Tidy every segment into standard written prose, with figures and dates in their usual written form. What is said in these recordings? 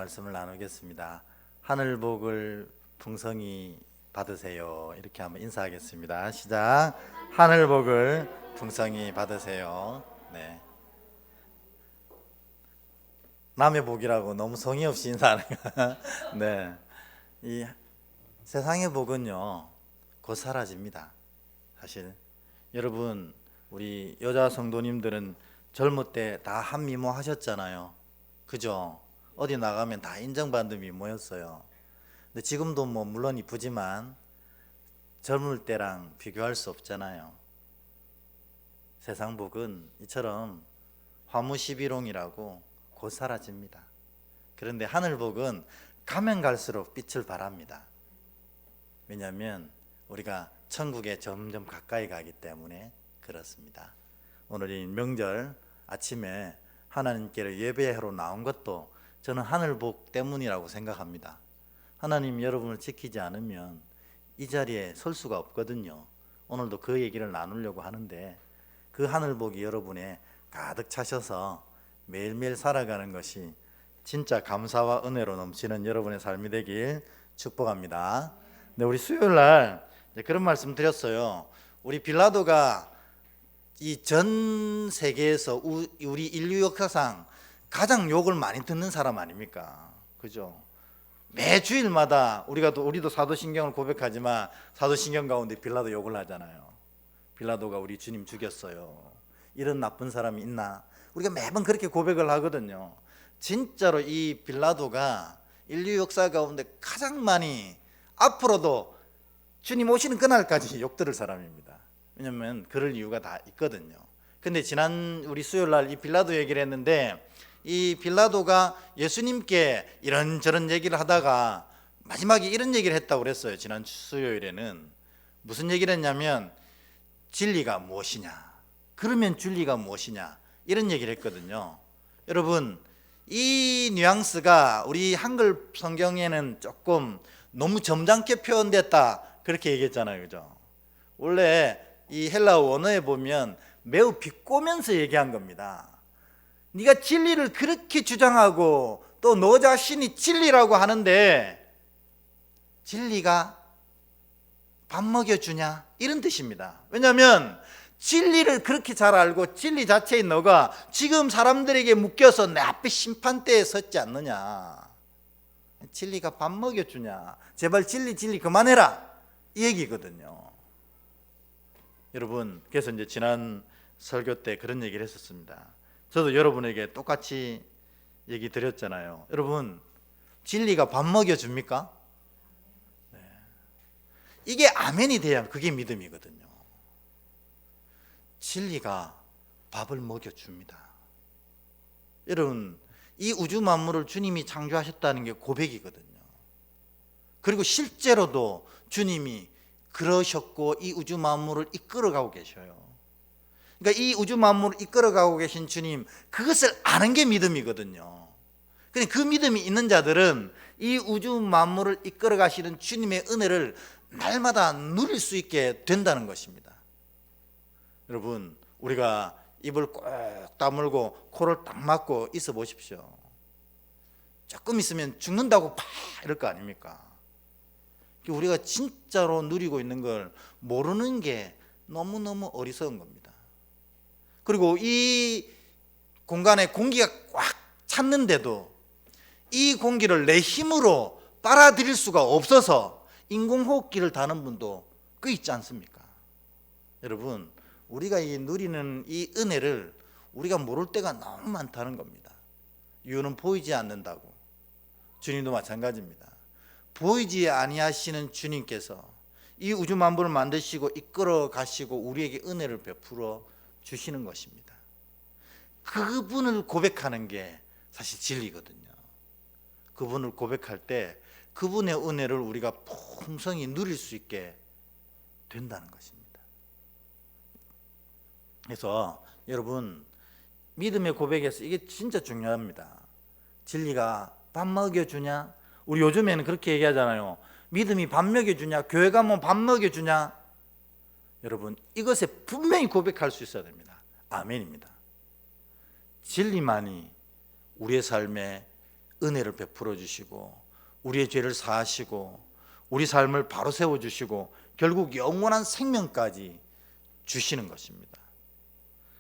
말씀을 나누겠습니다. 하늘 복을 풍성히 받으세요. 이렇게 한번 인사하겠습니다. 시작. 하늘 복을 풍성히 받으세요. 네. 남의 복이라고 너무 성의 없이 인사하는 거. 네. 이 세상의 복은요, 곧 사라집니다. 사실 여러분, 우리 여자 성도님들은 젊을 때 다 한미모 하셨잖아요. 그죠? 어디 나가면 다 인정받는 미모였어요. 근데 지금도 뭐 물론 이쁘지만 젊을 때랑 비교할 수 없잖아요. 세상 복은 이처럼 화무시비롱이라고 곧 사라집니다. 그런데 하늘 복은 가면 갈수록 빛을 발합니다. 왜냐하면 우리가 천국에 점점 가까이 가기 때문에 그렇습니다. 오늘 이 명절 아침에 하나님께로 예배하러 나온 것도 저는 하늘 복 때문이라고 생각합니다. 하나님 여러분을 지키지 않으면 이 자리에 설 수가 없거든요. 오늘도 그 얘기를 나누려고 하는데, 그 하늘 복이 여러분에 가득 차셔서 매일매일 살아가는 것이 진짜 감사와 은혜로 넘치는 여러분의 삶이 되길 축복합니다. 네, 우리 수요일 날 그런 말씀 드렸어요. 우리 빌라도가 이 전 세계에서 우리 인류 역사상 가장 욕을 많이 듣는 사람 아닙니까? 그죠? 매 주일마다 우리도 사도신경을 고백하지만 사도신경 가운데 빌라도 욕을 하잖아요. 빌라도가 우리 주님 죽였어요. 이런 나쁜 사람이 있나? 우리가 매번 그렇게 고백을 하거든요. 진짜로 이 빌라도가 인류 역사 가운데 가장 많이, 앞으로도 주님 오시는 그날까지 욕 들을 사람입니다. 왜냐하면 그럴 이유가 다 있거든요. 근데 지난 우리 수요일 날 이 빌라도 얘기를 했는데, 이 빌라도가 예수님께 이런저런 얘기를 하다가 마지막에 이런 얘기를 했다고 그랬어요. 지난 수요일에는 무슨 얘기를 했냐면, 진리가 무엇이냐, 그러면 진리가 무엇이냐, 이런 얘기를 했거든요. 여러분, 이 뉘앙스가 우리 한글 성경에는 조금 너무 점잖게 표현됐다, 그렇게 얘기했잖아요. 그죠? 원래 이 헬라어 원어에 보면 매우 비꼬면서 얘기한 겁니다. 네가 진리를 그렇게 주장하고 또 너 자신이 진리라고 하는데 진리가 밥 먹여주냐, 이런 뜻입니다. 왜냐하면 진리를 그렇게 잘 알고 진리 자체인 너가 지금 사람들에게 묶여서 내 앞에 심판대에 섰지 않느냐, 진리가 밥 먹여주냐, 제발 진리 그만해라, 이 얘기거든요. 여러분, 그래서 이제 지난 설교 때 그런 얘기를 했었습니다. 저도 여러분에게 똑같이 얘기 드렸잖아요. 여러분, 진리가 밥 먹여줍니까? 네. 이게 아멘이 돼야 그게 믿음이거든요. 진리가 밥을 먹여줍니다. 여러분, 이 우주 만물을 주님이 창조하셨다는 게 고백이거든요. 그리고 실제로도 주님이 그러셨고 이 우주 만물을 이끌어가고 계셔요. 그러니까 이 우주 만물을 이끌어가고 계신 주님, 그것을 아는 게 믿음이거든요. 근데 그 믿음이 있는 자들은 이 우주 만물을 이끌어가시는 주님의 은혜를 날마다 누릴 수 있게 된다는 것입니다. 여러분, 우리가 입을 꼭 다물고 코를 딱 막고 있어 보십시오. 조금 있으면 죽는다고 팍 이럴 거 아닙니까? 우리가 진짜로 누리고 있는 걸 모르는 게 너무너무 어리석은 겁니다. 그리고 이 공간에 공기가 꽉 찼는데도 이 공기를 내 힘으로 빨아들일 수가 없어서 인공호흡기를 다는 분도 꽤 있지 않습니까? 여러분, 우리가 이 누리는 이 은혜를 우리가 모를 때가 너무 많다는 겁니다. 이유는 보이지 않는다고. 주님도 마찬가지입니다. 보이지 아니하시는 주님께서 이 우주 만물을 만드시고 이끌어 가시고 우리에게 은혜를 베풀어 주시는 것입니다. 그분을 고백하는 게 사실 진리거든요. 그분을 고백할 때 그분의 은혜를 우리가 풍성히 누릴 수 있게 된다는 것입니다. 그래서 여러분, 믿음의 고백에서 이게 진짜 중요합니다. 진리가 밥 먹여주냐? 우리 요즘에는 그렇게 얘기하잖아요. 믿음이 밥 먹여주냐? 교회 가면 밥 먹여주냐? 여러분, 이것에 분명히 고백할 수 있어야 됩니다. 아멘입니다. 진리만이 우리의 삶에 은혜를 베풀어 주시고 우리의 죄를 사하시고 우리 삶을 바로 세워 주시고 결국 영원한 생명까지 주시는 것입니다.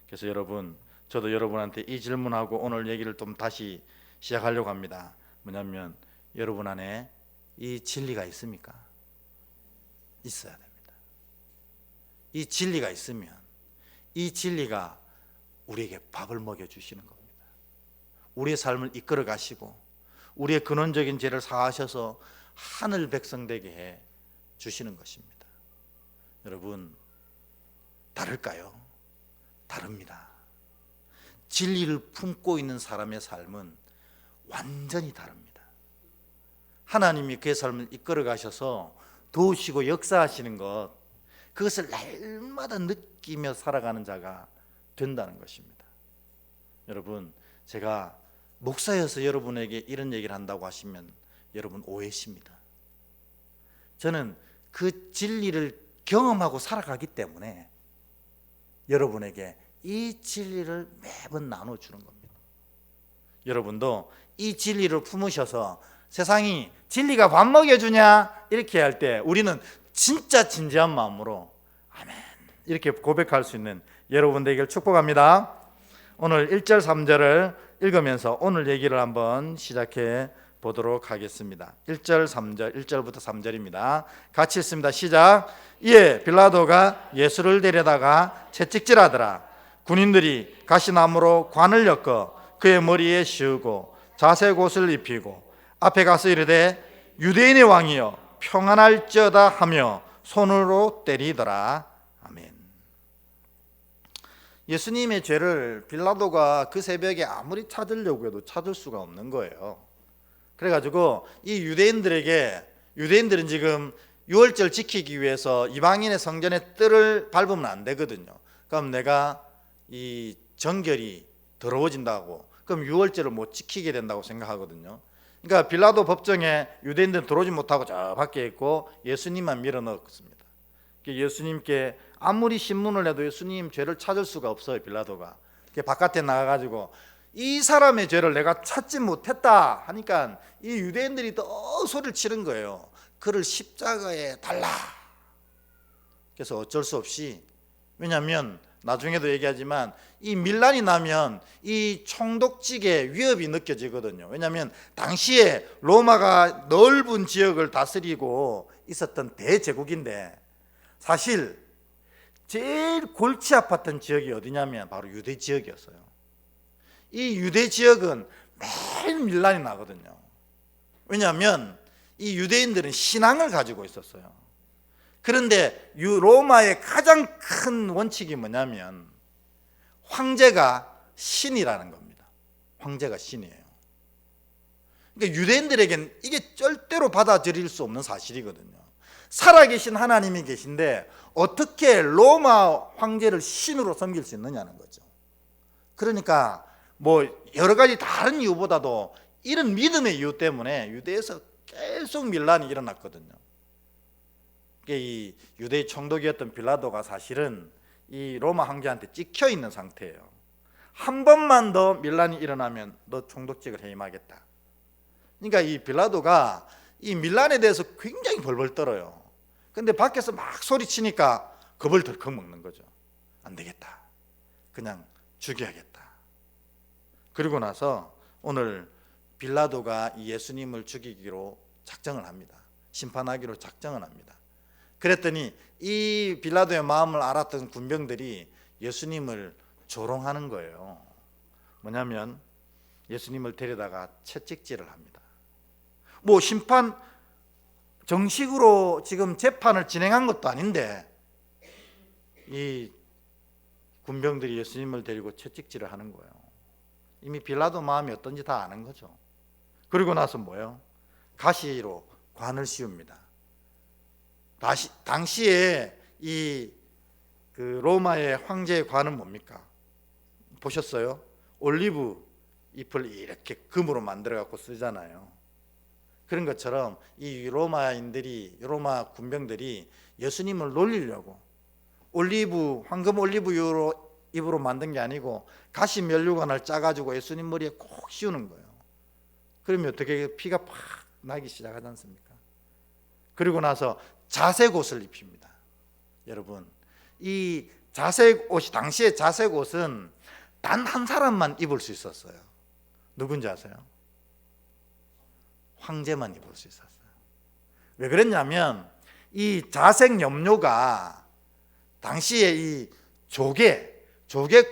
그래서 여러분, 저도 여러분한테 이 질문하고 오늘 얘기를 좀 다시 시작하려고 합니다. 뭐냐면 여러분 안에 이 진리가 있습니까? 있어야 됩니다. 이 진리가 있으면 이 진리가 우리에게 밥을 먹여주시는 겁니다. 우리의 삶을 이끌어 가시고 우리의 근원적인 죄를 사하셔서 하늘 백성 되게 해 주시는 것입니다. 여러분, 다를까요? 다릅니다. 진리를 품고 있는 사람의 삶은 완전히 다릅니다. 하나님이 그의 삶을 이끌어 가셔서 도우시고 역사하시는 것, 그것을 날마다 느끼며 살아가는 자가 된다는 것입니다. 여러분, 제가 목사여서 여러분에게 이런 얘기를 한다고 하시면 여러분 오해십니다. 저는 그 진리를 경험하고 살아가기 때문에 여러분에게 이 진리를 매번 나눠주는 겁니다. 여러분도 이 진리를 품으셔서 세상이 진리가 밥 먹여주냐 이렇게 할 때 우리는 진짜 진지한 마음으로 아멘 이렇게 고백할 수 있는 여러분 되기를 축복합니다. 오늘 1절 3절을 읽으면서 오늘 얘기를 한번 시작해 보도록 하겠습니다. 1절 3절 1절부터 3절입니다. 같이 읽습니다. 시작. 이에 빌라도가 예수를 데려다가 채찍질하더라. 군인들이 가시나무로 관을 엮어 그의 머리에 씌우고 자색옷을 입히고 앞에 가서 이르되 유대인의 왕이여 평안할지어다 하며 손으로 때리더라. 아멘. 예수님의 죄를 빌라도가 그 새벽에 아무리 찾으려고 해도 찾을 수가 없는 거예요. 그래가지고 이 유대인들은 지금 유월절 지키기 위해서 이방인의 성전의 뜰을 밟으면 안 되거든요. 그럼 내가 이 정결이 더러워진다고, 그럼 유월절을 못 지키게 된다고 생각하거든요. 그러니까 빌라도 법정에 유대인들은 들어오지 못하고 저 밖에 있고 예수님만 밀어넣었습니다. 예수님께 아무리 신문을 해도 예수님 죄를 찾을 수가 없어요. 빌라도가 바깥에 나가가지고 이 사람의 죄를 내가 찾지 못했다 하니까 이 유대인들이 더 소리를 치는 거예요. 그를 십자가에 달라. 그래서 어쩔 수 없이, 왜냐하면 나중에도 얘기하지만 이 밀란이 나면 이 총독직의 위협이 느껴지거든요. 왜냐하면 당시에 로마가 넓은 지역을 다스리고 있었던 대제국인데 사실 제일 골치 아팠던 지역이 어디냐면 바로 유대 지역이었어요. 이 유대 지역은 매일 밀란이 나거든요. 왜냐하면 이 유대인들은 신앙을 가지고 있었어요. 그런데 로마의 가장 큰 원칙이 뭐냐면 황제가 신이라는 겁니다. 황제가 신이에요. 그러니까 유대인들에겐 이게 절대로 받아들일 수 없는 사실이거든요. 살아계신 하나님이 계신데 어떻게 로마 황제를 신으로 섬길 수 있느냐는 거죠. 그러니까 뭐 여러 가지 다른 이유보다도 이런 믿음의 이유 때문에 유대에서 계속 밀란이 일어났거든요. 이 유대의 총독이었던 빌라도가 사실은 이 로마 황제한테 찍혀 있는 상태예요. 한 번만 더 밀란이 일어나면 너 총독직을 해임하겠다. 그러니까 이 빌라도가 이 밀란에 대해서 굉장히 벌벌 떨어요. 근데 밖에서 막 소리치니까 겁을 덜컥 먹는 거죠. 안 되겠다. 그냥 죽여야겠다. 그리고 나서 오늘 빌라도가 예수님을 죽이기로 작정을 합니다. 심판하기로 작정을 합니다. 그랬더니 이 빌라도의 마음을 알았던 군병들이 예수님을 조롱하는 거예요. 뭐냐면 예수님을 데려다가 채찍질을 합니다. 뭐 심판 정식으로 지금 재판을 진행한 것도 아닌데 이 군병들이 예수님을 데리고 채찍질을 하는 거예요. 이미 빌라도 마음이 어떤지 다 아는 거죠. 그리고 나서 뭐예요? 가시로 관을 씌웁니다. 당시에 이 로마의 황제의 관은 뭡니까? 보셨어요? 올리브 잎을 이렇게 금으로 만들어 갖고 쓰잖아요. 그런 것처럼 이 로마 군병들이 예수님을 놀리려고 황금 올리브 잎으로 만든 게 아니고 가시 면류관을 짜가지고 예수님 머리에 콕 씌우는 거예요. 그러면 어떻게 피가 팍 나기 시작하지 않습니까? 그리고 나서 자색 옷을 입힙니다. 여러분, 이 자색 옷이, 당시에 자색 옷은 단 한 사람만 입을 수 있었어요. 누군지 아세요? 황제만 입을 수 있었어요. 왜 그랬냐면 이 자색 염료가 당시에 이 조개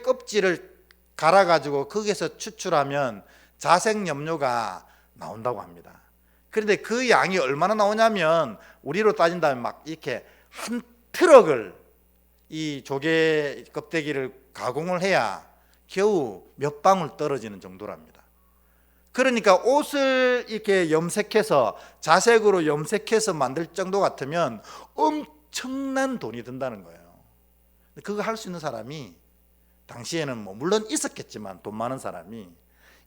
껍질을 갈아가지고 거기서 추출하면 자색 염료가 나온다고 합니다. 그런데 그 양이 얼마나 나오냐면 우리로 따진다면 막 이렇게 한 트럭을 이 조개 껍데기를 가공을 해야 겨우 몇 방울 떨어지는 정도랍니다. 그러니까 옷을 이렇게 염색해서 자색으로 염색해서 만들 정도 같으면 엄청난 돈이 든다는 거예요. 그거 할 수 있는 사람이 당시에는 뭐 물론 있었겠지만 돈 많은 사람이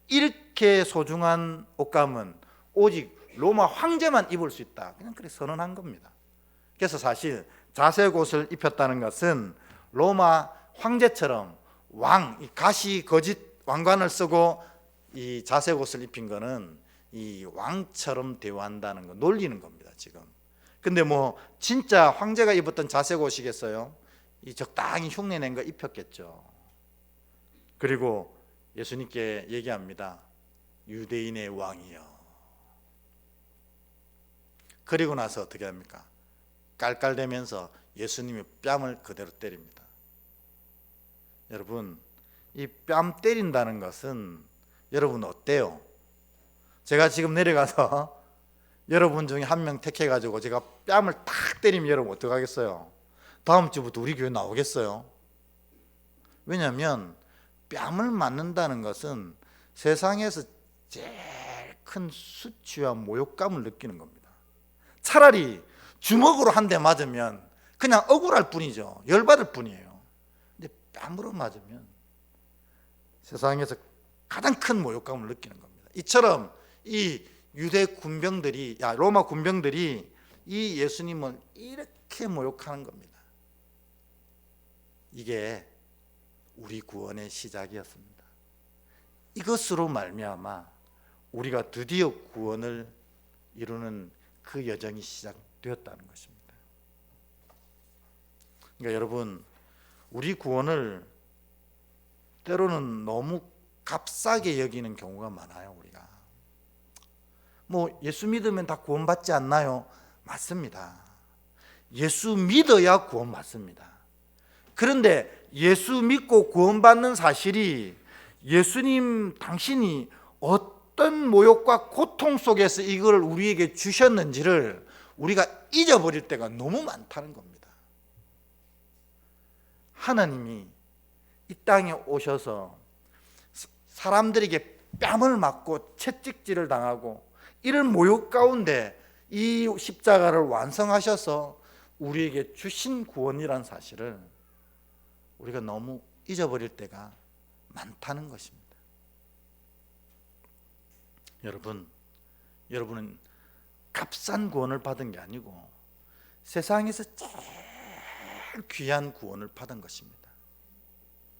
이렇게 소중한 옷감은 오직 로마 황제만 입을 수 있다. 그냥 그렇게 선언한 겁니다. 그래서 사실 자색 옷을 입혔다는 것은 로마 황제처럼 가시 거짓 왕관을 쓰고 이 자색 옷을 입힌 거는 이 왕처럼 대우한다는 거, 놀리는 겁니다 지금. 근데 뭐 진짜 황제가 입었던 자색 옷이겠어요? 이 적당히 흉내낸 거 입혔겠죠. 그리고 예수님께 얘기합니다. 유대인의 왕이여. 그리고 나서 어떻게 합니까? 깔깔대면서 예수님의 뺨을 그대로 때립니다. 여러분, 이 뺨 때린다는 것은 여러분 어때요? 제가 지금 내려가서 여러분 중에 한 명 택해가지고 제가 뺨을 탁 때리면 여러분 어떡하겠어요? 다음 주부터 우리 교회 나오겠어요? 왜냐하면 뺨을 맞는다는 것은 세상에서 제일 큰 수치와 모욕감을 느끼는 겁니다. 차라리 주먹으로 한 대 맞으면 그냥 억울할 뿐이죠. 열받을 뿐이에요. 근데 뺨으로 맞으면 세상에서 가장 큰 모욕감을 느끼는 겁니다. 이처럼 이 유대 군병들이, 로마 군병들이 이 예수님을 이렇게 모욕하는 겁니다. 이게 우리 구원의 시작이었습니다. 이것으로 말미암아 우리가 드디어 구원을 이루는 그 여정이 시작되었다는 것입니다. 그러니까 여러분, 우리 구원을 때로는 너무 값싸게 여기는 경우가 많아요. 우리가 뭐 예수 믿으면 다 구원받지 않나요? 맞습니다. 예수 믿어야 구원 받습니다. 그런데 예수 믿고 구원받는 사실이 예수님 당신이 어떤 모욕과 고통 속에서 이걸 우리에게 주셨는지를 우리가 잊어버릴 때가 너무 많다는 겁니다. 하나님이 이 땅에 오셔서 사람들에게 뺨을 맞고 채찍질을 당하고 이런 모욕 가운데 이 십자가를 완성하셔서 우리에게 주신 구원이라는 사실을 우리가 너무 잊어버릴 때가 많다는 것입니다. 여러분은 값싼 구원을 받은 게 아니고 세상에서 제일 귀한 구원을 받은 것입니다.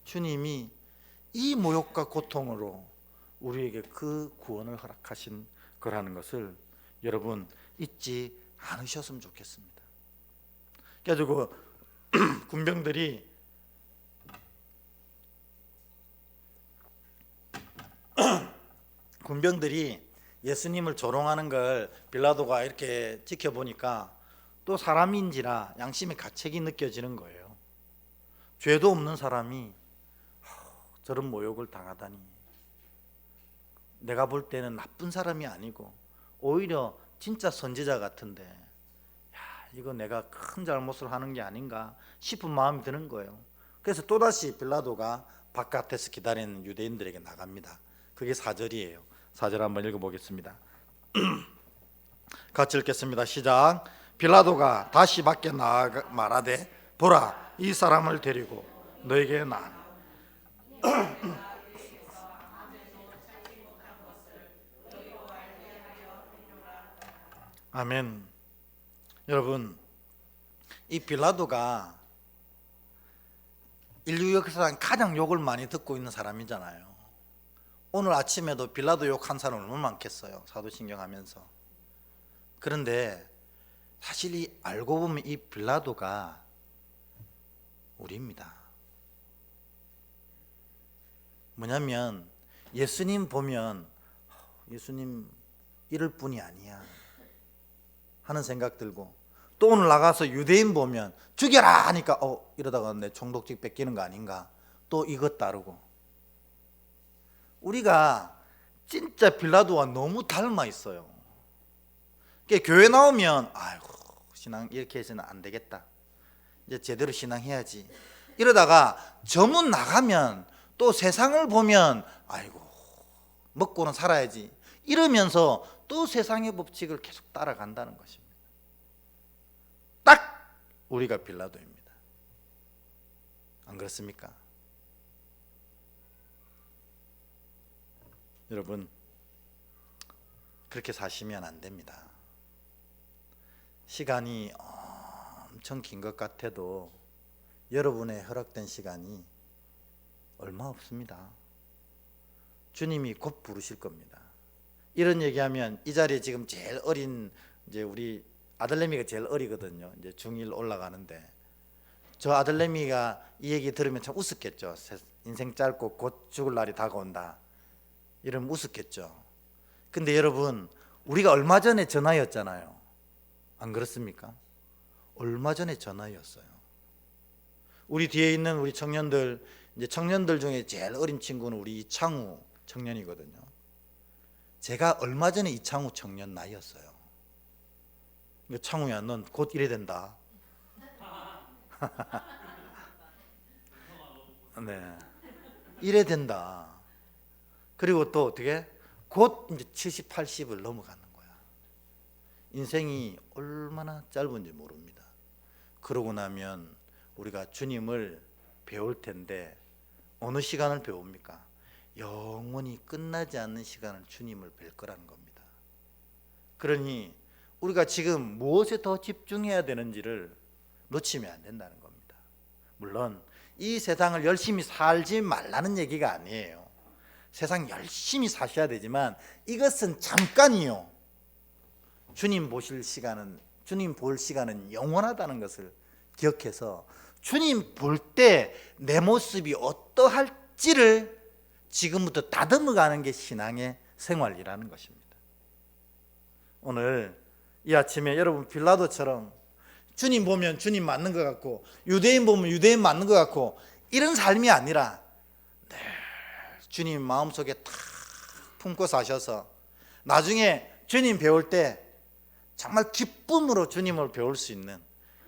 주님이 이 모욕과 고통으로 우리에게 그 구원을 허락하신 거라는 것을 여러분 잊지 않으셨으면 좋겠습니다. 그래서 군병들이 예수님을 조롱하는 걸 빌라도가 이렇게 지켜보니까 또 사람인지라 양심의 가책이 느껴지는 거예요. 죄도 없는 사람이 저런 모욕을 당하다니. 내가 볼 때는 나쁜 사람이 아니고 오히려 진짜 선지자 같은데, 이거 내가 큰 잘못을 하는 게 아닌가 싶은 마음이 드는 거예요. 그래서 또다시 빌라도가 바깥에서 기다리는 유대인들에게 나갑니다. 그게 4절이에요. 4절 한번 읽어보겠습니다. 같이 읽겠습니다. 시작. 빌라도가 다시 밖에 나가 말하되, 보라, 이 사람을 데리고 너에게 나. 아멘. 여러분, 이 빌라도가 인류 역사상 가장 욕을 많이 듣고 있는 사람이잖아요. 오늘 아침에도 빌라도 욕한 사람 얼마나 많겠어요, 사도신경 하면서. 그런데 사실 이 알고 보면 이 빌라도가 우리입니다. 뭐냐면 예수님 보면 예수님 이럴 뿐이 아니야 하는 생각 들고, 또 오늘 나가서 유대인 보면 죽여라 하니까 이러다가 내 총독직 뺏기는 거 아닌가, 또 이것 따르고. 우리가 진짜 빌라도와 너무 닮아 있어요. 그러니까 교회 나오면 아이고 신앙 이렇게 해서는 안 되겠다, 이제 제대로 신앙해야지, 이러다가 저문 나가면 또 세상을 보면 아이고 먹고는 살아야지, 이러면서 또 세상의 법칙을 계속 따라간다는 것입니다. 딱 우리가 빌라도입니다. 안 그렇습니까? 여러분, 그렇게 사시면 안 됩니다. 시간이 엄청 긴 것 같아도 여러분의 허락된 시간이 얼마 없습니다. 주님이 곧 부르실 겁니다. 이런 얘기하면 이 자리에 지금 제일 어린 이제 우리 아들내미가 제일 어리거든요. 이제 중1 올라가는데, 저 아들내미가 이 얘기 들으면 참 웃었겠죠. 인생 짧고 곧 죽을 날이 다가온다 이러면 웃었겠죠. 근데 여러분, 우리가 얼마 전에 전화였잖아요. 안 그렇습니까? 얼마 전에 전화였어요. 우리 뒤에 있는 우리 청년들, 이제 청년들 중에 제일 어린 친구는 우리 이창우 청년이거든요. 제가 얼마 전에 이창우 청년 나이였어요. 창우야, 넌 곧 이래 된다. 네, 이래 된다. 그리고 또 어떻게 곧 이제 70, 80을 넘어가는 거야. 인생이 얼마나 짧은지 모릅니다. 그러고 나면 우리가 주님을 배울 텐데 어느 시간을 배웁니까? 영원히 끝나지 않는 시간을 주님을 뵐 거라는 겁니다. 그러니 우리가 지금 무엇에 더 집중해야 되는지를 놓치면 안 된다는 겁니다. 물론 이 세상을 열심히 살지 말라는 얘기가 아니에요. 세상 열심히 사셔야 되지만 이것은 잠깐이요. 주님 보실 시간은, 주님 볼 시간은 영원하다는 것을 기억해서 주님 볼 때 내 모습이 어떠할지를 지금부터 다듬어가는 게 신앙의 생활이라는 것입니다. 오늘 이 아침에 여러분 빌라도처럼 주님 보면 주님 맞는 것 같고, 유대인 보면 유대인 맞는 것 같고, 이런 삶이 아니라 늘 주님 마음속에 탁 품고 사셔서 나중에 주님 배울 때 정말 기쁨으로 주님을 배울 수 있는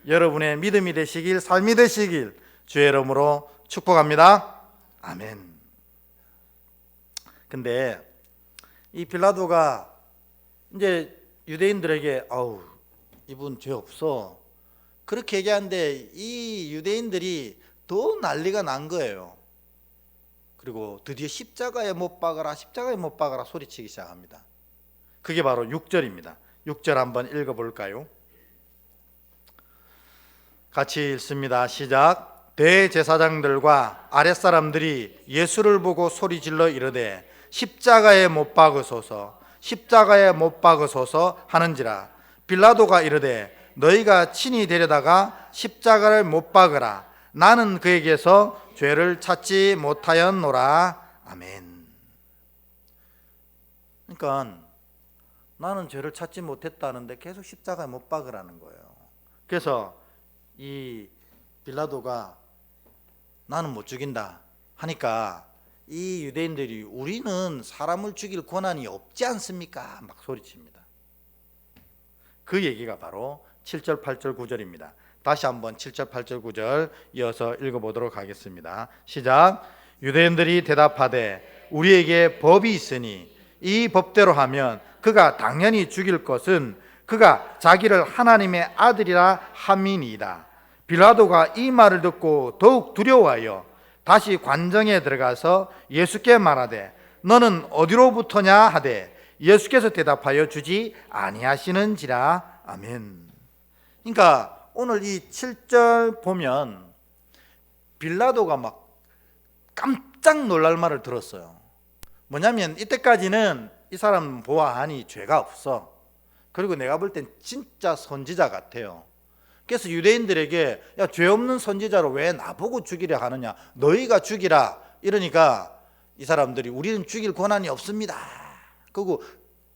여러분의 믿음이 되시길, 삶이 되시길 주의 이름으로 축복합니다. 아멘. 근데 이 빌라도가 이제 유대인들에게 아우 이분 죄 없어 그렇게 얘기하는데 이 유대인들이 더 난리가 난 거예요. 그리고 드디어 십자가에 못 박아라, 십자가에 못 박아라 소리치기 시작합니다. 그게 바로 6절입니다. 6절 한번 읽어볼까요? 같이 읽습니다. 시작. 대제사장들과 아랫사람들이 예수를 보고 소리질러 이르되 십자가에 못 박으소서, 십자가에 못 박으소서 하는지라. 빌라도가 이르되 너희가 친히 데려다가 십자가를 못 박으라. 나는 그에게서 죄를 찾지 못하였노라. 아멘. 그러니까 나는 죄를 찾지 못했다는데 계속 십자가에 못 박으라는 거예요. 그래서 이 빌라도가 나는 못 죽인다 하니까 이 유대인들이 우리는 사람을 죽일 권한이 없지 않습니까? 막 소리칩니다. 그 얘기가 바로 7절, 8절, 9절입니다. 다시 한번 7절, 8절, 9절 이어서 읽어보도록 하겠습니다. 시작. 유대인들이 대답하되 우리에게 법이 있으니 이 법대로 하면 그가 당연히 죽일 것은 그가 자기를 하나님의 아들이라 함이니이다. 빌라도가 이 말을 듣고 더욱 두려워하여 다시 관정에 들어가서 예수께 말하되 너는 어디로부터냐 하되 예수께서 대답하여 주지 아니하시는지라. 아멘. 그러니까 오늘 이 7절 보면 빌라도가 막 깜짝 놀랄 말을 들었어요. 뭐냐면 이때까지는 이 사람 보아하니 죄가 없어. 그리고 내가 볼 땐 진짜 선지자 같아요. 그래서 유대인들에게 야, 죄 없는 선지자로 왜 나보고 죽이려 하느냐, 너희가 죽이라 이러니까 이 사람들이 우리는 죽일 권한이 없습니다. 그리고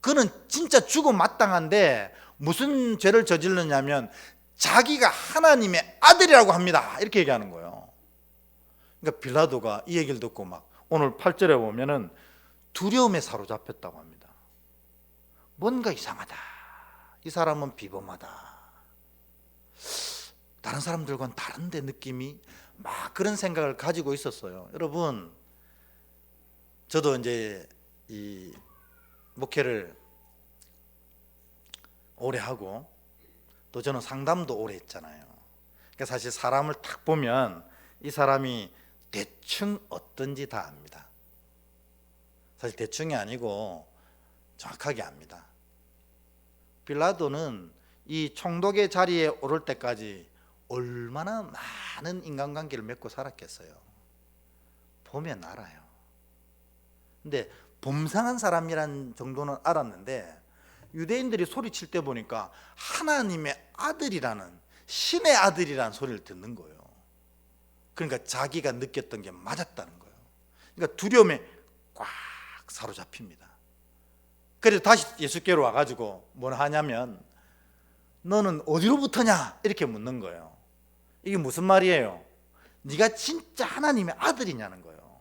그는 진짜 죽음 마땅한데 무슨 죄를 저질렀냐면 자기가 하나님의 아들이라고 합니다. 이렇게 얘기하는 거예요. 그러니까 빌라도가 이 얘기를 듣고 막 오늘 8절에 보면은 두려움에 사로잡혔다고 합니다. 뭔가 이상하다. 이 사람은 비범하다. 다른 사람들과는 다른데 느낌이 막 그런 생각을 가지고 있었어요. 여러분, 저도 이제 이 목회를 오래 하고 또 저는 상담도 오래 했잖아요. 그러니까 사실 사람을 딱 보면 이 사람이 대충 어떤지 다 압니다. 사실 대충이 아니고 정확하게 압니다. 빌라도는 이 총독의 자리에 오를 때까지 얼마나 많은 인간관계를 맺고 살았겠어요. 보면 알아요. 근데 범상한 사람이란 정도는 알았는데 유대인들이 소리칠 때 보니까 하나님의 아들이라는, 신의 아들이라는 소리를 듣는 거예요. 그러니까 자기가 느꼈던 게 맞았다는 거예요. 그러니까 두려움에 꽉 사로잡힙니다. 그래서 다시 예수께로 와가지고 뭘 하냐면 너는 어디로부터냐 이렇게 묻는 거예요. 이게 무슨 말이에요? 네가 진짜 하나님의 아들이냐는 거예요.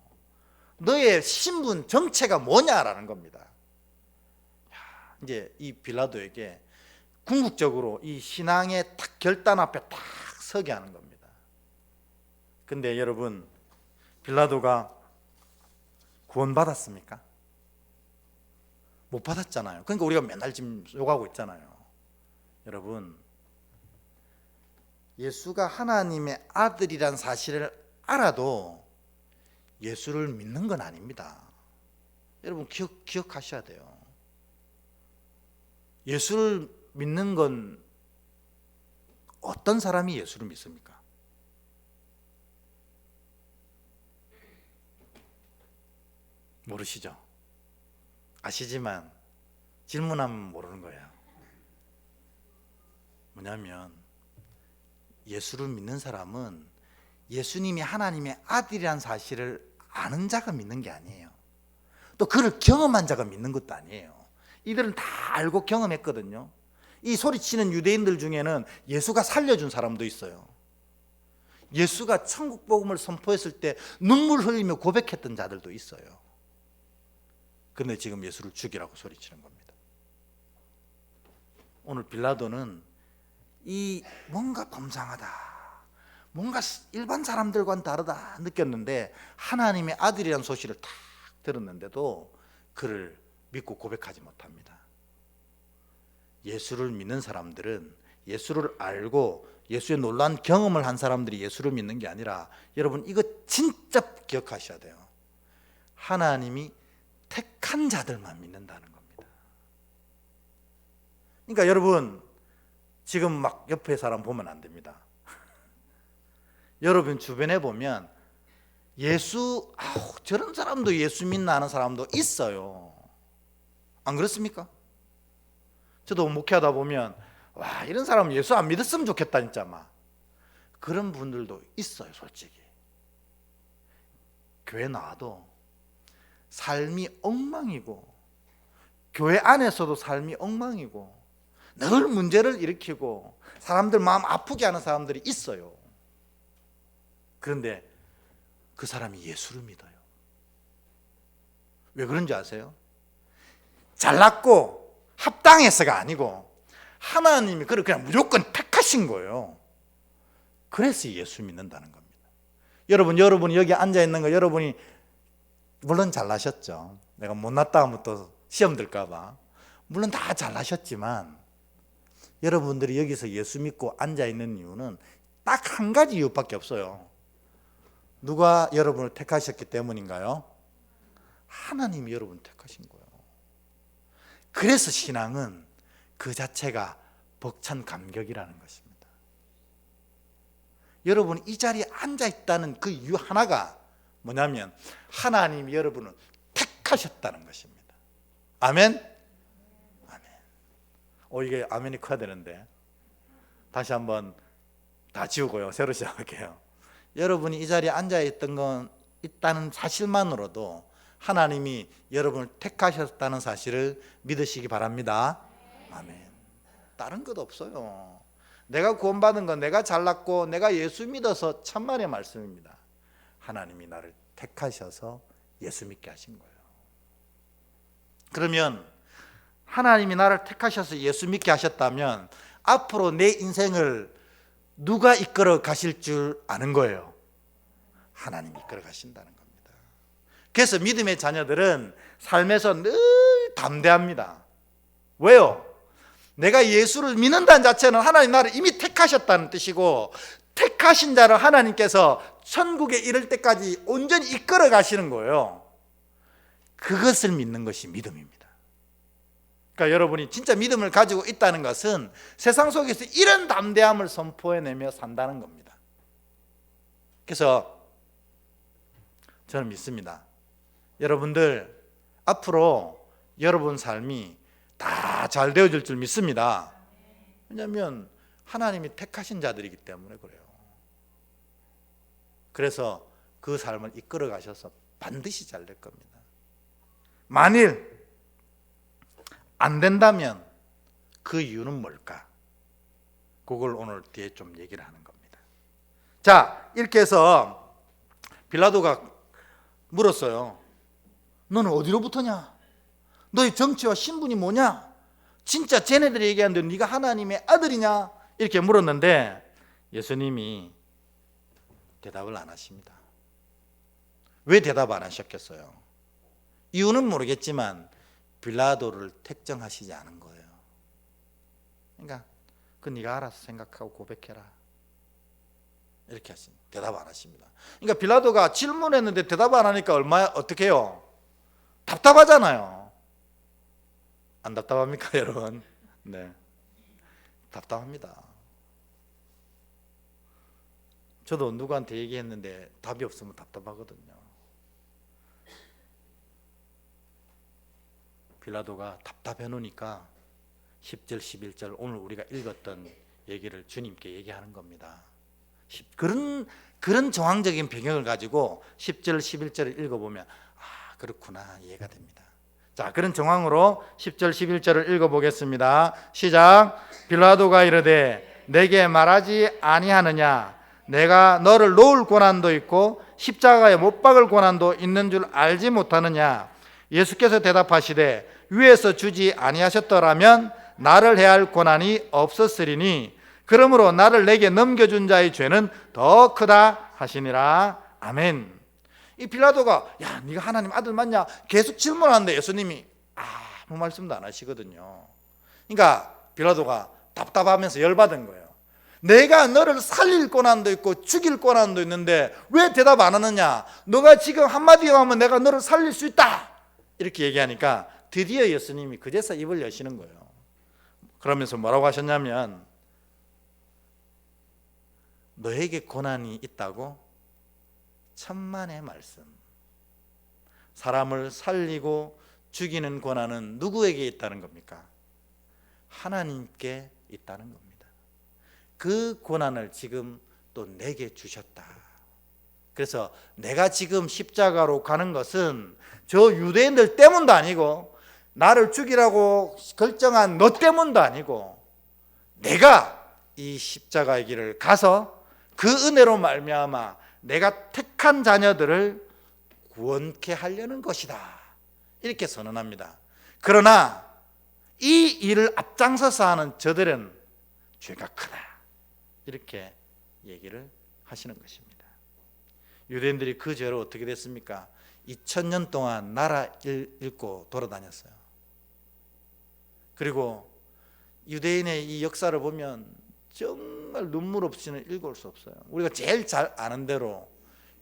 너의 신분 정체가 뭐냐라는 겁니다. 이제 이 빌라도에게 궁극적으로 이 신앙의 딱 결단 앞에 딱 서게 하는 겁니다. 근데 여러분, 빌라도가 구원받았습니까? 못 받았잖아요. 그러니까 우리가 맨날 지금 욕하고 있잖아요. 여러분, 예수가 하나님의 아들이란 사실을 알아도 예수를 믿는 건 아닙니다. 여러분 기억하셔야 돼요. 예수를 믿는 건 어떤 사람이 예수를 믿습니까? 모르시죠? 아시지만 질문하면 모르는 거예요. 뭐냐면 예수를 믿는 사람은 예수님이 하나님의 아들이라는 사실을 아는 자가 믿는 게 아니에요. 또 그를 경험한 자가 믿는 것도 아니에요. 이들은 다 알고 경험했거든요. 이 소리치는 유대인들 중에는 예수가 살려준 사람도 있어요. 예수가 천국 복음을 선포했을 때 눈물 흘리며 고백했던 자들도 있어요. 그런데 지금 예수를 죽이라고 소리치는 겁니다. 오늘 빌라도는 이 뭔가 범상하다, 뭔가 일반 사람들과는 다르다 느꼈는데 하나님의 아들이라는 소식을 탁 들었는데도 그를 믿고 고백하지 못합니다. 예수를 믿는 사람들은 예수를 알고 예수의 놀라운 경험을 한 사람들이 예수를 믿는 게 아니라, 여러분 이거 진짜 기억하셔야 돼요. 하나님이 택한 자들만 믿는다는 겁니다. 그러니까 여러분 지금 막 옆에 사람 보면 안 됩니다. 여러분 주변에 보면 예수, 저런 사람도 예수 믿나 하는 사람도 있어요. 안 그렇습니까? 저도 목회하다 보면 와, 이런 사람은 예수 안 믿었으면 좋겠다 진짜 막 그런 분들도 있어요. 솔직히 교회 나와도 삶이 엉망이고 교회 안에서도 삶이 엉망이고 늘 문제를 일으키고 사람들 마음 아프게 하는 사람들이 있어요. 그런데 그 사람이 예수를 믿어요. 왜 그런지 아세요? 잘났고 합당해서가 아니고 하나님이 그를 그냥 무조건 택하신 거예요. 그래서 예수 믿는다는 겁니다. 여러분이 여기 앉아 있는 거 여러분이 물론 잘나셨죠. 내가 못났다 하면 또 시험 들까 봐. 물론 다 잘나셨지만 여러분들이 여기서 예수 믿고 앉아 있는 이유는 딱 한 가지 이유밖에 없어요. 누가 여러분을 택하셨기 때문인가요? 하나님이 여러분을 택하신 거예요. 그래서 신앙은 그 자체가 벅찬 감격이라는 것입니다. 여러분이 이 자리에 앉아 있다는 그 이유 하나가 뭐냐면 하나님이 여러분을 택하셨다는 것입니다. 아멘? 아멘. 이게 아멘이 커야 되는데 다시 한번 다 지우고요, 새로 시작할게요. 여러분이 이 자리에 앉아있던 건 있다는 사실만으로도 하나님이 여러분을 택하셨다는 사실을 믿으시기 바랍니다. 아멘. 다른 것 없어요. 내가 구원받은 건 내가 잘났고 내가 예수 믿어서 천만의 말씀입니다. 하나님이 나를 택하셔서 예수 믿게 하신 거예요. 그러면 하나님이 나를 택하셔서 예수 믿게 하셨다면 앞으로 내 인생을 누가 이끌어 가실 줄 아는 거예요? 하나님이 이끌어 가신다는 겁니다. 그래서 믿음의 자녀들은 삶에서 늘 담대합니다. 왜요? 내가 예수를 믿는다는 자체는 하나님 나를 이미 택하셨다는 뜻이고, 택하신 자를 하나님께서 천국에 이를 때까지 온전히 이끌어 가시는 거예요. 그것을 믿는 것이 믿음입니다. 그러니까 여러분이 진짜 믿음을 가지고 있다는 것은 세상 속에서 이런 담대함을 선포해내며 산다는 겁니다. 그래서 저는 믿습니다. 여러분들 앞으로 여러분 삶이 다 잘 되어질 줄 믿습니다. 왜냐하면 하나님이 택하신 자들이기 때문에 그래요. 그래서 그 삶을 이끌어 가셔서 반드시 잘 될 겁니다. 만일 안 된다면 그 이유는 뭘까? 그걸 오늘 뒤에 좀 얘기를 하는 겁니다. 자, 이렇게 해서 빌라도가 물었어요. 너는 어디로부터냐? 너의 정체와 신분이 뭐냐? 진짜 쟤네들이 얘기하는데 네가 하나님의 아들이냐? 이렇게 물었는데 예수님이 대답을 안 하십니다. 왜 대답 안 하셨겠어요? 이유는 모르겠지만 빌라도를 택정하시지 않은 거예요. 그러니까 그 네가 알아서 생각하고 고백해라, 이렇게 하십니다. 대답 안 하십니다. 그러니까 빌라도가 질문했는데 대답 안 하니까 어떻게 해요? 답답하잖아요. 안 답답합니까, 여러분? 네, 답답합니다. 저도 누구한테 얘기했는데 답이 없으면 답답하거든요. 빌라도가 답답해 놓으니까 10절 11절 오늘 우리가 읽었던 얘기를 주님께 얘기하는 겁니다. 그런 정황적인 배경을 가지고 10절 11절을 읽어보면 그렇구나, 이해가 됩니다. 자, 그런 정황으로 10절 11절을 읽어보겠습니다. 시작. 빌라도가 이르되 내게 말하지 아니하느냐? 내가 너를 놓을 고난도 있고 십자가에 못 박을 고난도 있는 줄 알지 못하느냐? 예수께서 대답하시되 위에서 주지 아니하셨더라면 나를 해할 고난이 없었으리니 그러므로 나를 내게 넘겨준 자의 죄는 더 크다 하시니라. 아멘. 이 빌라도가 야, 네가 하나님 아들 맞냐? 계속 질문하는데 예수님이 아무 말씀도 안 하시거든요. 그러니까 빌라도가 답답하면서 열받은 거예요. 내가 너를 살릴 고난도 있고 죽일 고난도 있는데 왜 대답 안 하느냐? 너가 지금 한마디 하면 내가 너를 살릴 수 있다, 이렇게 얘기하니까 드디어 예수님이 그제서 입을 여시는 거예요. 그러면서 뭐라고 하셨냐면 너에게 고난이 있다고? 천만의 말씀. 사람을 살리고 죽이는 고난은 누구에게 있다는 겁니까? 하나님께 있다는 겁니다. 그 고난을 지금 또 내게 주셨다. 그래서 내가 지금 십자가로 가는 것은 저 유대인들 때문도 아니고 나를 죽이라고 결정한 너 때문도 아니고 내가 이 십자가의 길을 가서 그 은혜로 말미암아 내가 택한 자녀들을 구원케 하려는 것이다, 이렇게 선언합니다. 그러나 이 일을 앞장서서 하는 저들은 죄가 크다, 이렇게 얘기를 하시는 것입니다. 유대인들이 그 죄로 어떻게 됐습니까? 2000년 동안 나라 잃고 돌아다녔어요. 그리고 유대인의 이 역사를 보면 정말 눈물 없이는 읽을 수 없어요. 우리가 제일 잘 아는 대로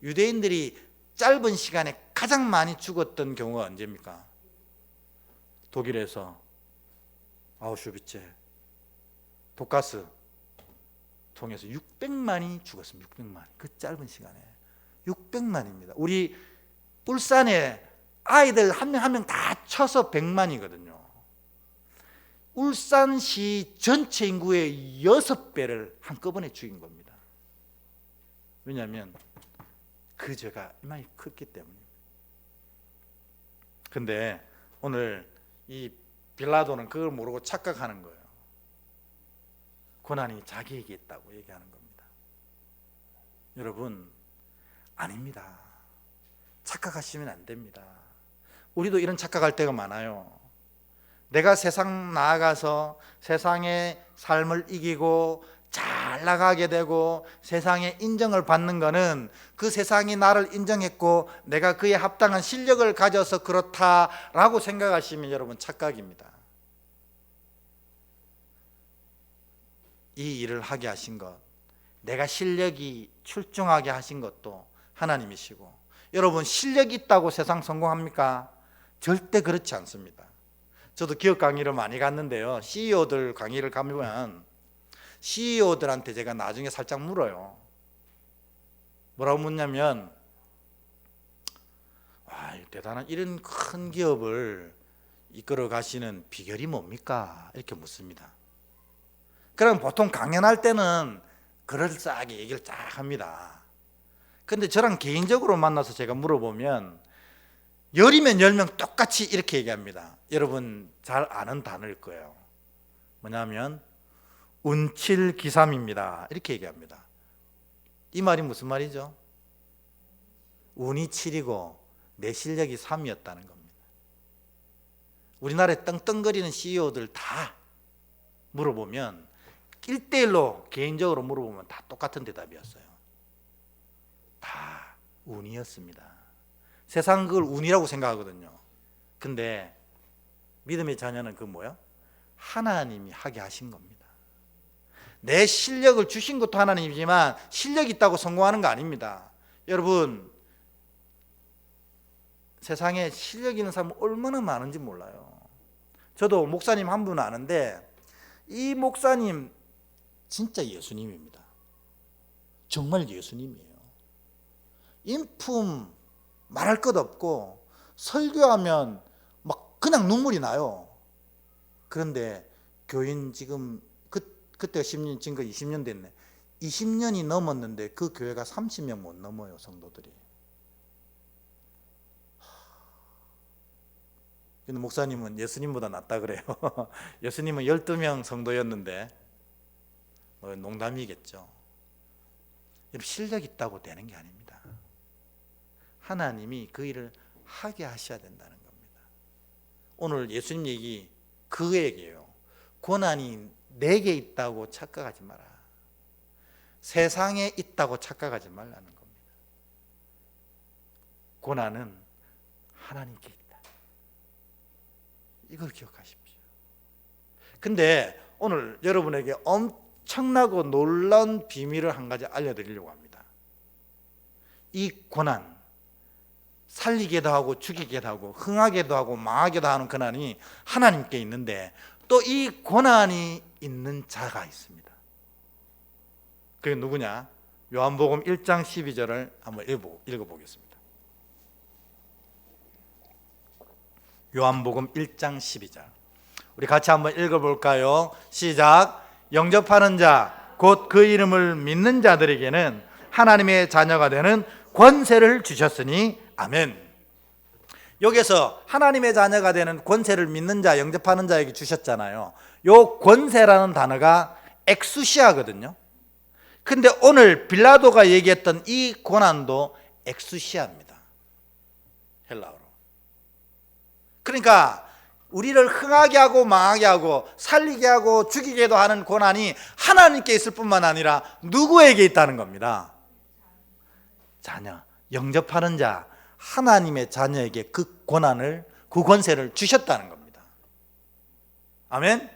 유대인들이 짧은 시간에 가장 많이 죽었던 경우가 언제입니까? 독일에서 아우슈비츠 독가스 통해서 600만이 죽었습니다. 600만. 그 짧은 시간에 600만입니다. 우리 울산에 아이들 한 명 한 명 다 쳐서 100만이거든요. 울산시 전체 인구의 6배를 한꺼번에 죽인 겁니다. 왜냐하면 그 죄가 이만히 컸기 때문입니다. 근데 오늘 이 빌라도는 그걸 모르고 착각하는 거예요. 고난이 자기에게 있다고 얘기하는 겁니다. 여러분, 아닙니다. 착각하시면 안 됩니다. 우리도 이런 착각할 때가 많아요. 내가 세상 나아가서 세상의 삶을 이기고 잘 나가게 되고 세상의 인정을 받는 것은 그 세상이 나를 인정했고 내가 그에 합당한 실력을 가져서 그렇다라고 생각하시면 여러분 착각입니다. 이 일을 하게 하신 것, 내가 실력이 출중하게 하신 것도 하나님이시고, 여러분 실력이 있다고 세상 성공합니까? 절대 그렇지 않습니다. 저도 기업 강의를 많이 갔는데요, CEO들 강의를 가면 CEO들한테 제가 나중에 살짝 물어요. 뭐라고 묻냐면, 와, 대단한 이런 큰 기업을 이끌어 가시는 비결이 뭡니까? 이렇게 묻습니다. 그럼 보통 강연할 때는 그럴싸하게 얘기를 쫙 합니다. 근데 저랑 개인적으로 만나서 제가 물어보면 10이면 10명 똑같이 이렇게 얘기합니다. 여러분 잘 아는 단어일 거예요. 뭐냐면 운칠기삼입니다. 이렇게 얘기합니다. 이 말이 무슨 말이죠? 운이 7이고 내 실력이 3이었다는 겁니다. 우리나라에 떵떵거리는 CEO들 다 물어보면 1대1로 개인적으로 물어보면 다 똑같은 대답이었어요. 다 운이었습니다. 세상은 그걸 운이라고 생각하거든요. 근데 믿음의 자녀는 그 뭐예요? 하나님이 하게 하신 겁니다. 내 실력을 주신 것도 하나님이지만 실력이 있다고 성공하는 거 아닙니다. 여러분, 세상에 실력 있는 사람은 얼마나 많은지 몰라요. 저도 목사님 한 분 아는데 이 목사님 진짜 예수님입니다. 정말 예수님이에요. 인품 말할 것 없고 설교하면 막 그냥 눈물이 나요. 그런데 교인 지금 그때가 10년, 지금 20년 됐네. 20년이 넘었는데 그 교회가 30명 못 넘어요, 성도들이. 근데 목사님은 예수님보다 낫다 그래요. 예수님은 12명 성도였는데 농담이겠죠. 여러분, 실력 있다고 되는 게 아닙니다. 하나님이 그 일을 하게 하셔야 된다는 겁니다. 오늘 예수님 얘기 그 얘기예요. 고난이 내게 있다고 착각하지 마라. 세상에 있다고 착각하지 말라는 겁니다. 고난은 하나님께 있다. 이걸 기억하십시오. 근데 오늘 여러분에게 엄청나고 놀라운 비밀을 한 가지 알려드리려고 합니다. 이 고난, 살리게도 하고 죽이게도 하고 흥하게도 하고 망하게도 하는 고난이 하나님께 있는데 또 이 고난이 있는 자가 있습니다. 그게 누구냐? 요한복음 1장 12절을 한번 읽어보겠습니다. 요한복음 1장 12절 우리 같이 한번 읽어볼까요? 시작. 영접하는 자, 곧 그 이름을 믿는 자들에게는 하나님의 자녀가 되는 권세를 주셨으니 아멘. 여기서 하나님의 자녀가 되는 권세를 믿는 자, 영접하는 자에게 주셨잖아요. 요 권세라는 단어가 엑수시아거든요. 근데 오늘 빌라도가 얘기했던 이 고난도 엑수시아입니다. 헬라어로. 그러니까 우리를 흥하게 하고 망하게 하고 살리게 하고 죽이게도 하는 고난이 하나님께 있을 뿐만 아니라 누구에게 있다는 겁니다. 자녀, 영접하는 자, 하나님의 자녀에게 그 고난을, 그 권세를 주셨다는 겁니다. 아멘?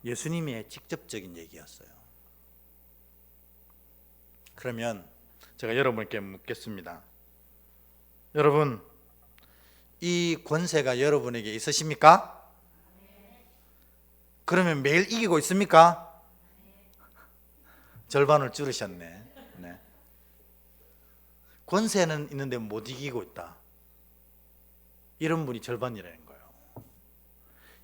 예수님의 직접적인 얘기였어요. 그러면 제가 여러분께 묻겠습니다. 여러분, 이 권세가 여러분에게 있으십니까? 그러면 매일 이기고 있습니까? 절반을 줄이셨네. 네. 권세는 있는데 못 이기고 있다. 이런 분이 절반이라는 거예요.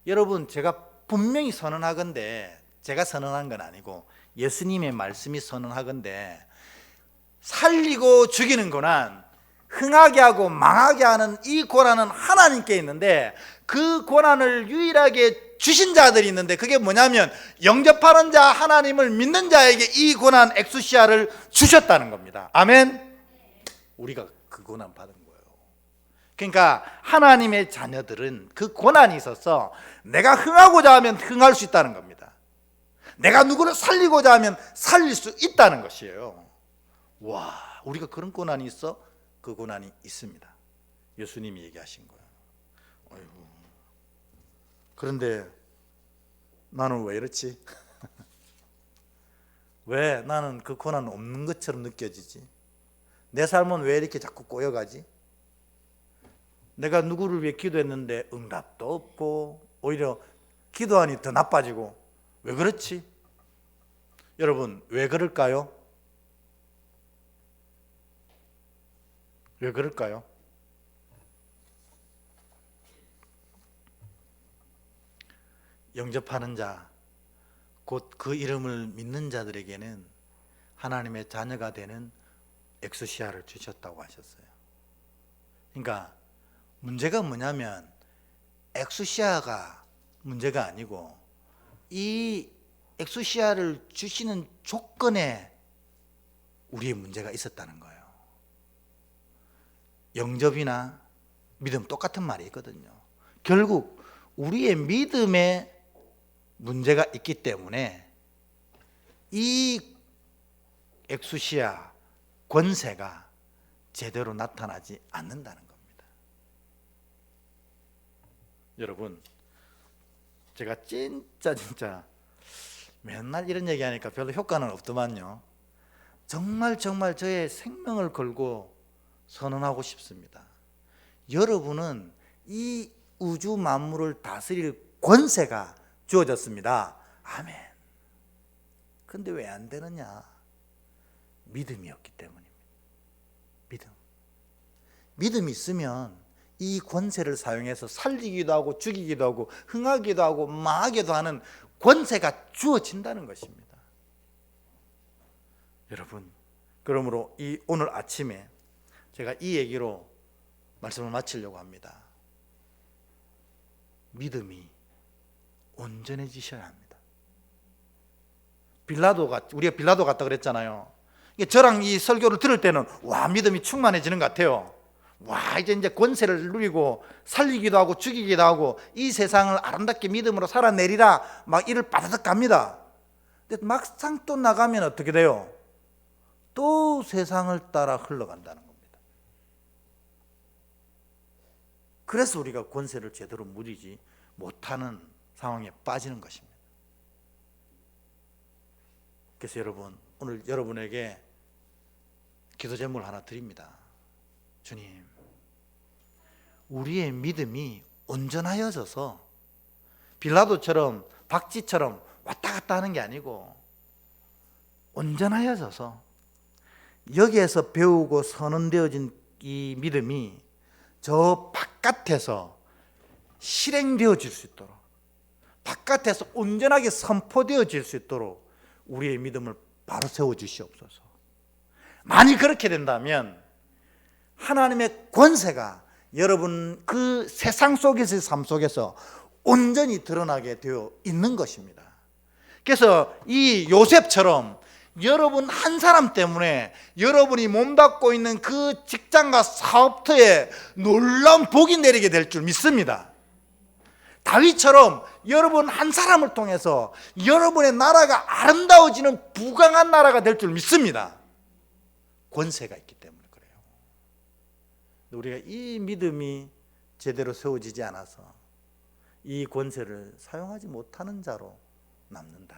여러분, 제가 분명히 선언하건대, 제가 선언한 건 아니고 예수님의 말씀이 선언하건대, 살리고 죽이는 고난, 흥하게 하고 망하게 하는 이 고난은 하나님께 있는데, 그 고난을 유일하게 주신 자들이 있는데, 그게 뭐냐면 영접하는 자, 하나님을 믿는 자에게 이 고난 엑수시아를 주셨다는 겁니다. 아멘. 우리가 그 고난 받은 거예요. 그러니까 하나님의 자녀들은 그 고난이 있어서 내가 흥하고자 하면 흥할 수 있다는 겁니다. 내가 누구를 살리고자 하면 살릴 수 있다는 것이에요. 와, 우리가 그런 고난이 있어? 그 고난이 있습니다. 예수님이 얘기하신 거예요. 어이구. 그런데 나는 왜 이렇지? 왜 나는 그 고난 없는 것처럼 느껴지지? 내 삶은 왜 이렇게 자꾸 꼬여가지? 내가 누구를 위해 기도했는데 응답도 없고 오히려 기도하니 더 나빠지고, 왜 그렇지? 여러분, 왜 그럴까요? 왜 그럴까요? 영접하는 자, 곧 그 이름을 믿는 자들에게는 하나님의 자녀가 되는 엑수시아를 주셨다고 하셨어요. 그러니까 문제가 뭐냐면 엑수시아가 문제가 아니고 이 엑수시아를 주시는 조건에 우리의 문제가 있었다는 거예요. 영접이나 믿음 똑같은 말이 있거든요. 결국 우리의 믿음에 문제가 있기 때문에 이 엑수시아 권세가 제대로 나타나지 않는다는 겁니다. 여러분, 제가 진짜 맨날 이런 얘기하니까 별로 효과는 없더만요. 정말 저의 생명을 걸고 선언하고 싶습니다. 여러분은 이 우주 만물을 다스릴 권세가 주어졌습니다. 아멘. 근데 왜 안 되느냐? 믿음이 없기 때문입니다. 믿음이 있으면 이 권세를 사용해서 살리기도 하고 죽이기도 하고 흥하기도 하고 망하기도 하는 권세가 주어진다는 것입니다. 여러분, 그러므로 오늘 아침에 제가 이 얘기로 말씀을 마치려고 합니다. 믿음이 온전해지셔야 합니다. 우리가 빌라도 갔다 그랬잖아요. 저랑 이 설교를 들을 때는 와, 믿음이 충만해지는 것 같아요. 와, 이제 권세를 누리고 살리기도 하고 죽이기도 하고 이 세상을 아름답게 믿음으로 살아내리라, 막 이를 빠르득 갑니다. 근데 막상 또 나가면 어떻게 돼요? 또 세상을 따라 흘러간다는 겁니다. 그래서 우리가 권세를 제대로 누리지 못하는 상황에 빠지는 것입니다. 그래서 여러분, 오늘 여러분에게 기도 제목을 하나 드립니다. 주님, 우리의 믿음이 온전하여져서 빌라도처럼 박쥐처럼 왔다 갔다 하는 게 아니고 온전하여져서 여기에서 배우고 선언되어진 이 믿음이 저 바깥에서 실행되어질 수 있도록, 바깥에서 온전하게 선포되어질 수 있도록 우리의 믿음을 바로 세워주시옵소서. 만일 그렇게 된다면 하나님의 권세가 여러분 그 세상 속에서의 삶 속에서 온전히 드러나게 되어 있는 것입니다. 그래서 이 요셉처럼 여러분 한 사람 때문에 여러분이 몸담고 있는 그 직장과 사업터에 놀라운 복이 내리게 될 줄 믿습니다. 다윗처럼 여러분 한 사람을 통해서 여러분의 나라가 아름다워지는 부강한 나라가 될 줄 믿습니다. 권세가 있기 때문에 그래요. 우리가 이 믿음이 제대로 세워지지 않아서 이 권세를 사용하지 못하는 자로 남는다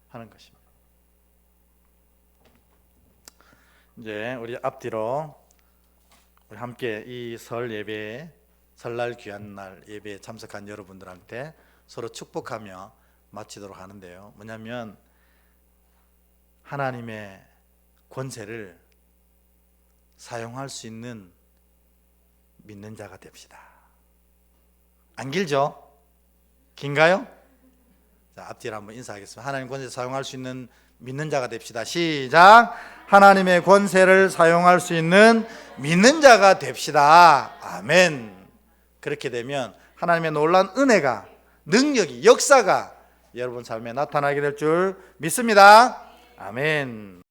하는 것입니다. 이제 우리 앞뒤로 우리 함께 이 설 예배에, 설날 귀한 날 예배에 참석한 여러분들한테 서로 축복하며 마치도록 하는데요. 뭐냐면 하나님의 권세를 사용할 수 있는 믿는 자가 됩시다. 안 길죠? 긴가요? 자, 앞뒤로 한번 인사하겠습니다. 하나님 권세 사용할 수 있는 믿는 자가 됩시다. 시작. 하나님의 권세를 사용할 수 있는 믿는 자가 됩시다. 아멘. 그렇게 되면 하나님의 놀라운 은혜가, 능력이, 역사가 여러분 삶에 나타나게 될 줄 믿습니다. 아멘.